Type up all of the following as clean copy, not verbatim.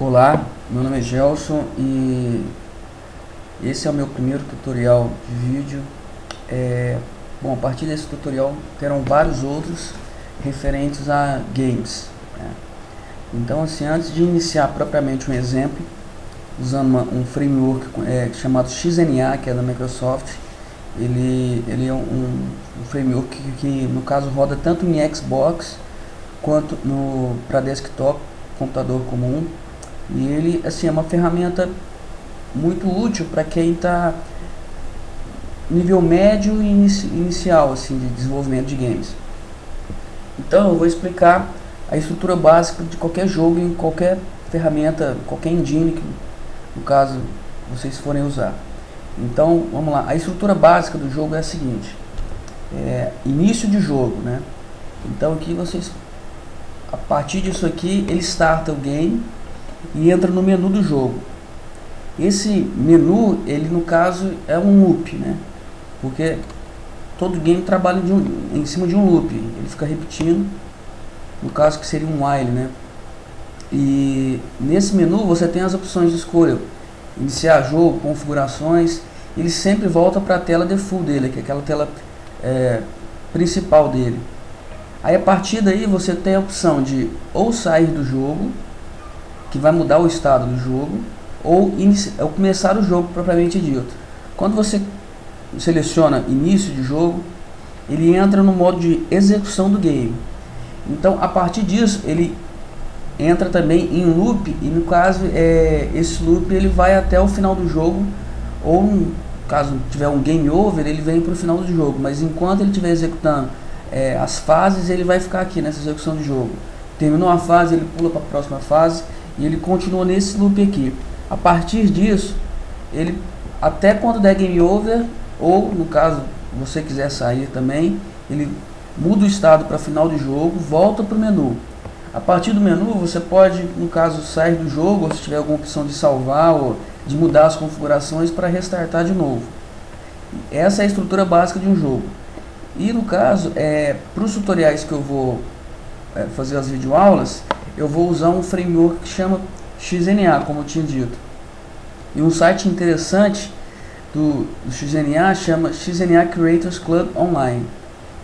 Olá, meu nome é Gelson e esse é o meu primeiro tutorial de vídeo. Bom, a partir desse tutorial terão vários outros referentes a games, né? Então, assim, antes de iniciar propriamente um exemplo, usando um framework chamado XNA, que é da Microsoft, ele é um framework que no caso roda tanto em Xbox quanto para desktop, computador comum. E ele, assim, é uma ferramenta muito útil para quem está nível médio e inicial, assim, de desenvolvimento de games. Então eu vou explicar a estrutura básica de qualquer jogo em qualquer ferramenta, qualquer engine que no caso vocês forem usar. Então vamos lá, a estrutura básica do jogo é a seguinte: início de jogo, né? Então aqui vocês, a partir disso aqui, ele starta o game e entra no menu do jogo. Esse menu, ele no caso é um loop, né? Porque todo game trabalha em cima de um loop, ele fica repetindo, no caso que seria um while, né? E nesse menu você tem as opções de escolha: iniciar jogo, configurações. Ele sempre volta para a tela default dele, que é aquela tela principal dele. Aí a partir daí você tem a opção de ou sair do jogo, que vai mudar o estado do jogo, ou começar o jogo propriamente dito. Quando você seleciona início de jogo, ele entra no modo de execução do game. Então a partir disso ele entra também em loop, e no caso esse loop ele vai até o final do jogo, ou no caso tiver um game over, ele vem para o final do jogo, mas enquanto ele estiver executando as fases, ele vai ficar aqui nessa execução de jogo. Terminou a fase, ele pula para a próxima fase e ele continua nesse loop aqui. A partir disso, ele até quando der game over, ou no caso você quiser sair também, ele muda o estado para final de jogo, volta para o menu. A partir do menu você pode, no caso, sair do jogo, ou se tiver alguma opção de salvar ou de mudar as configurações para restartar de novo. Essa é a estrutura básica de um jogo. E no caso, para os tutoriais que eu vou fazer as videoaulas, eu vou usar um framework que chama XNA, como eu tinha dito. E um site interessante do XNA chama XNA Creators Club Online,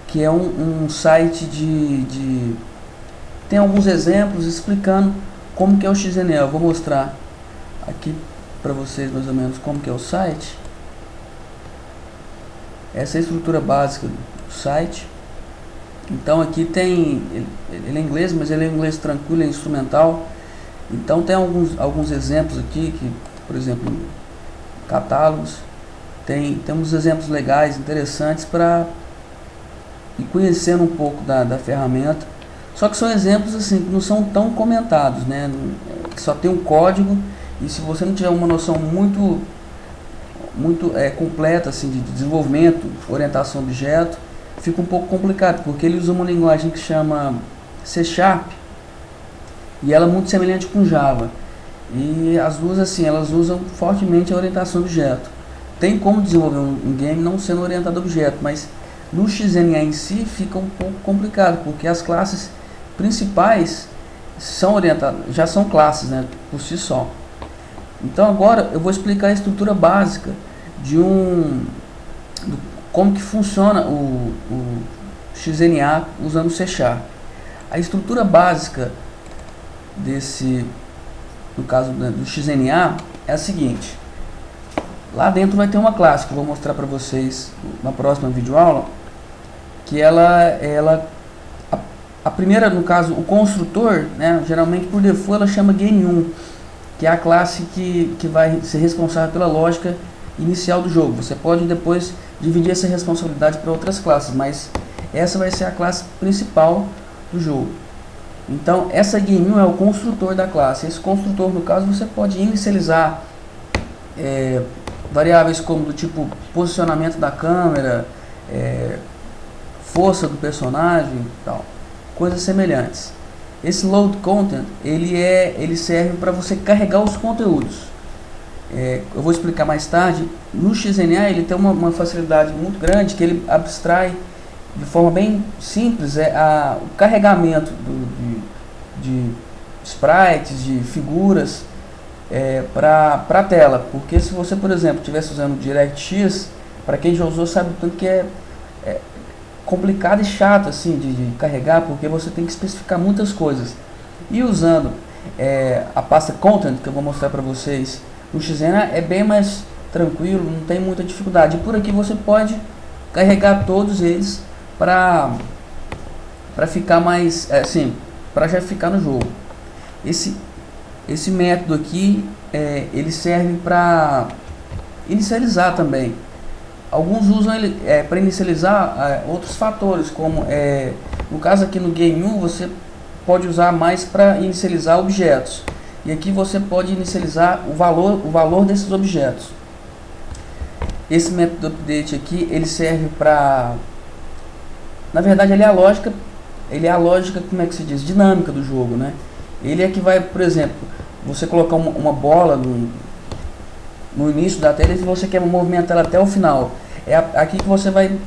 que é um site tem alguns exemplos explicando como que é o XNA. Eu vou mostrar aqui para vocês mais ou menos como que é o site. Essa é a estrutura básica do site. Então aqui tem, ele é inglês, mas ele é inglês tranquilo, é instrumental. Então tem alguns exemplos aqui, que, por exemplo, catálogos. Temos exemplos legais, interessantes para ir conhecendo um pouco da ferramenta. Só que são exemplos assim que não são tão comentados, né? Só tem um código, e se você não tiver uma noção muito completa assim de desenvolvimento, orientação a objeto, fica um pouco complicado, porque ele usa uma linguagem que chama C#, e ela é muito semelhante com Java. E as duas, assim, elas usam fortemente a orientação a objeto. Tem como desenvolver um game não sendo orientado a objeto, mas no XNA em si fica um pouco complicado, porque as classes principais são orientadas, já são classes, né, por si só. Então agora eu vou explicar a estrutura básica de como que funciona o XNA usando C#. A estrutura básica no caso do XNA é a seguinte: lá dentro vai ter uma classe que eu vou mostrar para vocês na próxima videoaula, que a primeira, no caso, o construtor, né, geralmente por default ela chama game1, que é a classe que vai ser responsável pela lógica inicial do jogo. Você pode depois dividir essa responsabilidade para outras classes, mas essa vai ser a classe principal do jogo. Então essa game1 é o construtor da classe. Esse construtor, no caso, você pode inicializar variáveis como do tipo posicionamento da câmera, força do personagem, tal, coisas semelhantes. Esse load content ele serve para você carregar os conteúdos. Eu vou explicar mais tarde. No XNA ele tem uma facilidade muito grande, que ele abstrai de forma bem simples o carregamento sprites, de figuras para a tela, porque se você, por exemplo, estivesse usando DirectX, para quem já usou sabe o tanto que é complicado e chato assim de carregar, porque você tem que especificar muitas coisas. E usando a pasta Content, que eu vou mostrar para vocês no Xena, é bem mais tranquilo, não tem muita dificuldade. E por aqui você pode carregar todos eles para ficar mais assim, para já ficar no jogo. Esse método aqui ele serve para inicializar também. Alguns usam ele para inicializar outros fatores, como no caso aqui no Game 1 você pode usar mais para inicializar objetos. E aqui você pode inicializar o valor desses objetos. Esse método update aqui ele serve para, na verdade ele é a lógica, como é que se diz, dinâmica do jogo, né? Ele é que vai, por exemplo, você colocar uma bola no início da tela e você quer movimentar ela até o final. É aqui que você vai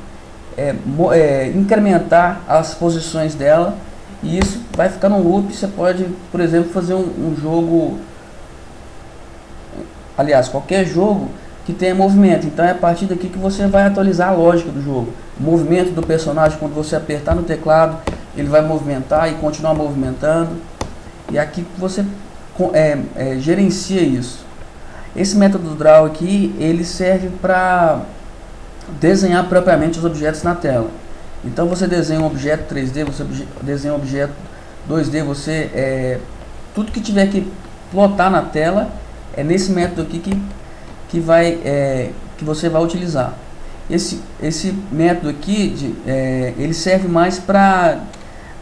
incrementar as posições dela, e isso vai ficar no loop. Você pode, por exemplo, fazer um jogo, aliás, qualquer jogo que tenha movimento. Então é a partir daqui que você vai atualizar a lógica do jogo. O movimento do personagem, quando você apertar no teclado, ele vai movimentar e continuar movimentando. E aqui você gerencia isso. Esse método Draw aqui, ele serve para desenhar propriamente os objetos na tela. Então você desenha um objeto 3D, você desenha um objeto 2D, tudo que tiver que plotar na tela é nesse método aqui que você vai utilizar. Esse método aqui ele serve mais para,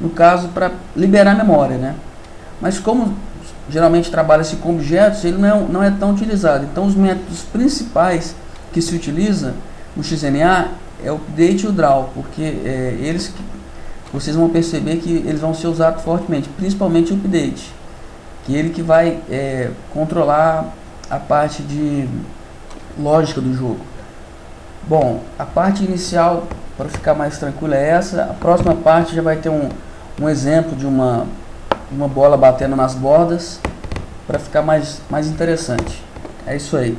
no caso, para liberar memória, né? Mas como geralmente trabalha-se com objetos, ele não é tão utilizado. Então os métodos principais que se utiliza no XNA é o update e o draw, porque eles que vocês vão perceber que eles vão ser usados fortemente, principalmente o update, que ele que vai controlar a parte de lógica do jogo. Bom, a parte inicial, para ficar mais tranquila, é essa. A próxima parte já vai ter um exemplo de uma bola batendo nas bordas, para ficar mais interessante. É isso aí.